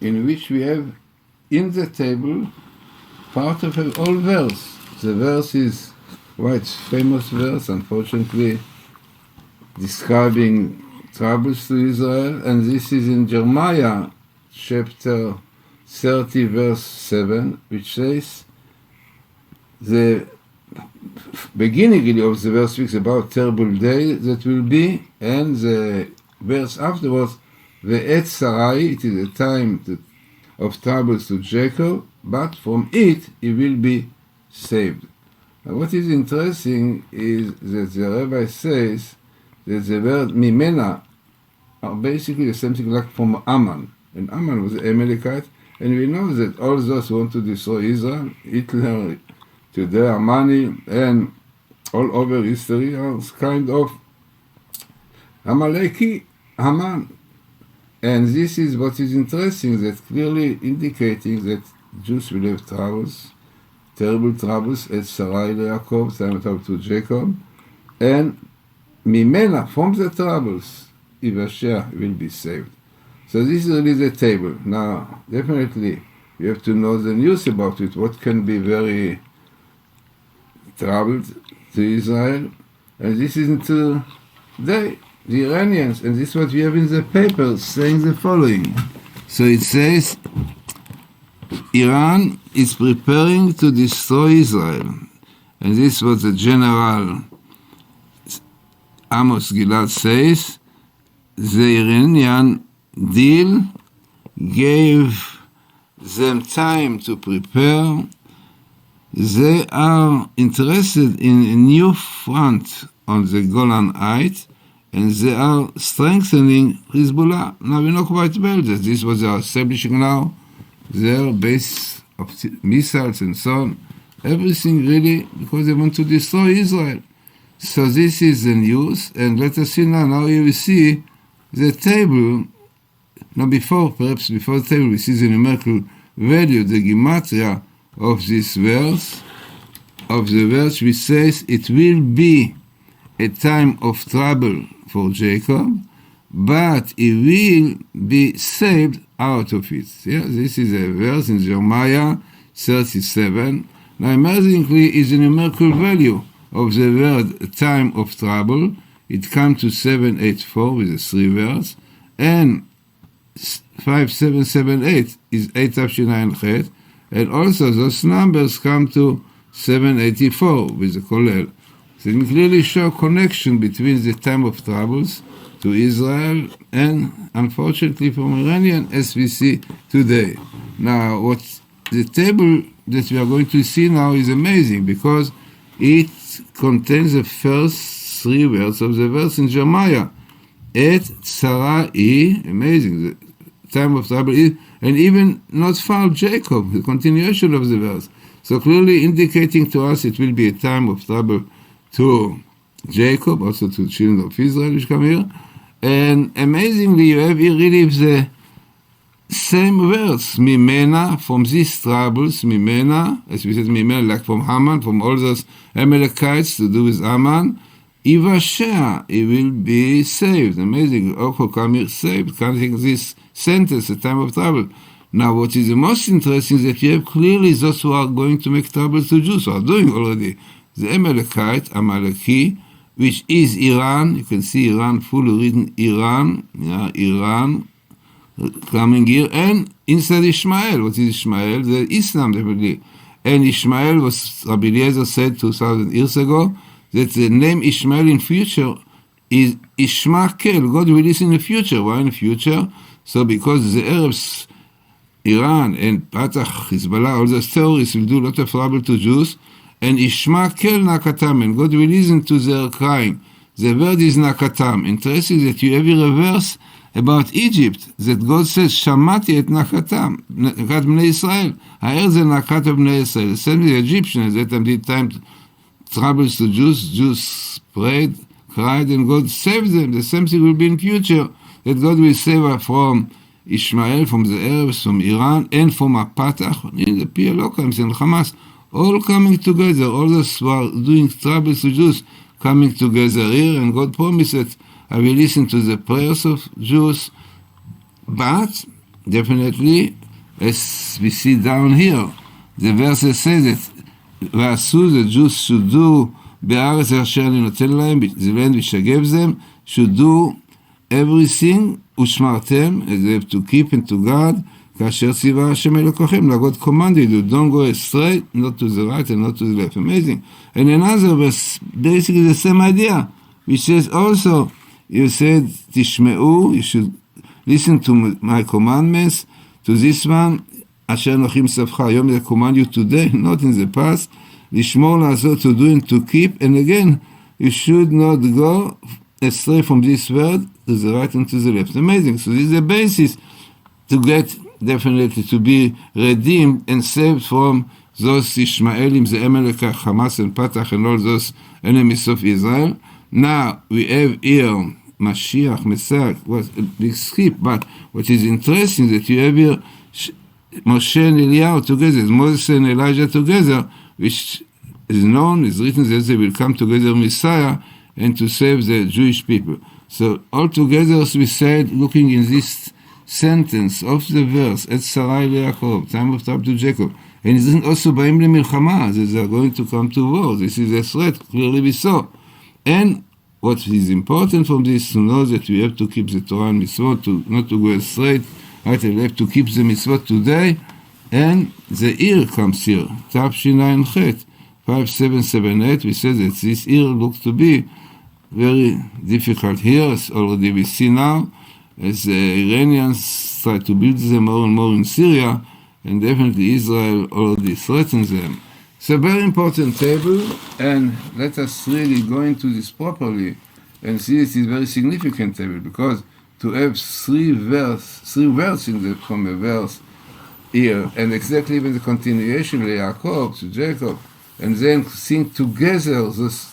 in which we have in the table part of an old verse. The verse is quite famous verse, unfortunately, describing troubles to Israel, and this is in Jeremiah chapter 30 verse 7, which says, the beginning really of the verse speaks about terrible day that will be, and the verse afterwards, Ve'et Sarai, it is a time of troubles to Jacob, but from it he will be saved. Now what is interesting is that the rabbi says that the word Mimena are basically the same thing like from Ammon. And Ammon was an Amalekite, and we know that all those who want to destroy Israel, Hitler, today Armani, and all over history are kind of Amaleki, Haman. And this is what is interesting, that clearly indicating that Jews will have troubles, terrible troubles, at Sarai Yaakov, time to Jacob, and Mimena, from the troubles, Ivashia will be saved. So this is really the table. Now, definitely, you have to know the news about it, what can be very troubled to Israel. And this is today, the Iranians, and this is what we have in the paper, saying the following. So it says, Iran is preparing to destroy Israel. And this is what the General Amos Gilad says. The Iranian deal gave them time to prepare. They are interested in a new front on the Golan Heights, and they are strengthening Hezbollah. Now we know quite well that this is what they are establishing now, their base of missiles and so on, everything really because they want to destroy Israel. So this is the news, and let us see now you will see the table. Now perhaps before the table we see the numerical value, the gematria of this verse, of the verse which says it will be a time of trouble for Jacob, but he will be saved out of it. Yeah, this is a verse in Jeremiah 37. Now amazingly is the numerical value of the word time of trouble. It comes to 784 with the 3 verse, and 5778 is 8 Tafshin Chet, and also those numbers come to 784 with the Kolel. So it clearly show connection between the time of troubles to Israel and, unfortunately, from Iranian, as we see today. Now, what the table that we are going to see now is amazing because it contains the first 3 words of the verse in Jeremiah. Et Sarai, amazing, the time of trouble is, and even not far Jacob, the continuation of the verse. So clearly indicating to us it will be a time of trouble to Jacob, also to the children of Israel which come here. And amazingly, you have here really the same words, Mimena, from these troubles, Mimena, as we said, Mimena, like from Haman, from all those Amalekites to do with Haman, Ivashia, he will be saved. Amazing. Oko come here saved, counting this sentence, the time of trouble. Now, what is the most interesting is that you have clearly those who are going to make trouble to Jews, who are doing already. The Amalekite, Amaleki, which is Iran. You can see Iran, fully written Iran, Iran, coming here, and inside Ishmael. What is Ishmael? The Islam, definitely. And Ishmael was, Rabbi Eliezer said 2,000 years ago, that the name Ishmael in future is Ishmael. God will listen in the future. Why in the future? So because the Arabs, Iran and Fatah, Hezbollah, all those terrorists will do a lot of trouble to Jews, and Ishmael Nakatam, and God will listen to their crying. The word is Nakatam. Interesting that you have here a verse about Egypt, that God says, Shamati et Nakatam, Nakat Bnei Israel. I heard the Nakat of Bnei Israel. The same the Egyptians, that time did time troubles to Jews. Jews prayed, cried, and God saved them. The same thing will be in future, that God will save us from Ishmael, from the Arabs, from Iran, and from Fatah, in the PLO camps and Hamas, all coming together, all those who are doing troubles to Jews, coming together here, and God promised that I will listen to the prayers of Jews, but definitely, as we see down here, the verse says that ועשו, the Jews should do בארץ אשר אני נותן להם, the land which I gave them, should do everything ושמרתם, they have to keep and to guard, כאשר ציווה השם אלוקיכם, God commanded you, don't go astray, not to the right and not to the left. Amazing. And another verse, basically the same idea, which says also, you said, תשמעו, you should listen to my commandments, to this one, אשר אנוכי מצווך היום, they command you today, not in the past, לשמור לעשות, to do and to keep, and again, you should not go astray from this word to the right and to the left. Amazing. So this is the basis to get, definitely, to be redeemed and saved from those Ishmaelim, the Amalekah, Hamas and Patach, and all those enemies of Israel. Now, we have here Mashiach, Messiah, was a big skip, but what is interesting that you have here Moshe and Eliyahu together, Moses and Elijah together, which is known, is written that they will come together, Messiah, and to save the Jewish people. So altogether, as we said, looking in this sentence of the verse, at Sarai Yaakov, time of trouble to Jacob, and it isn't also Baim leMilchama, that they are going to come to war. This is a threat, clearly we saw. And what is important from this, to know that we have to keep the Torah and Mitzvot, not to go straight, right, we have to keep the Mitzvot today, and the year comes here, Tafshin Chet, 5778, we said that this year looks to be very difficult here, as already we see now, as the Iranians try to build them more and more in Syria, and definitely Israel already threatens them. It's a very important table, and let us really go into this properly and see it is a very significant table, because to have three words from a verse here, and exactly even the continuation, Yaakov to Jacob, and then sing together those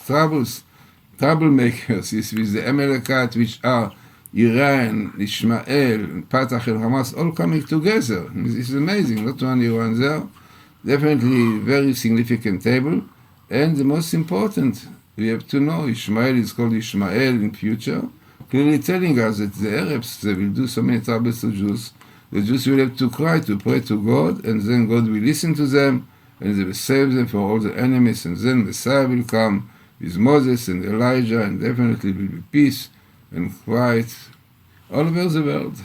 troublemakers, with the Amalekite, which are Iran, Ishmael, Patach and Hamas, all coming together. This is amazing, not only one there. Definitely very significant table. And the most important, we have to know, Ishmael is called Ishmael in future, clearly telling us that the Arabs, they will do so many troubles to Jews. The Jews will have to cry, to pray to God, and then God will listen to them, and they will save them for all the enemies, and then Messiah will come with Moses and Elijah, and definitely will be peace and quiet all over the world.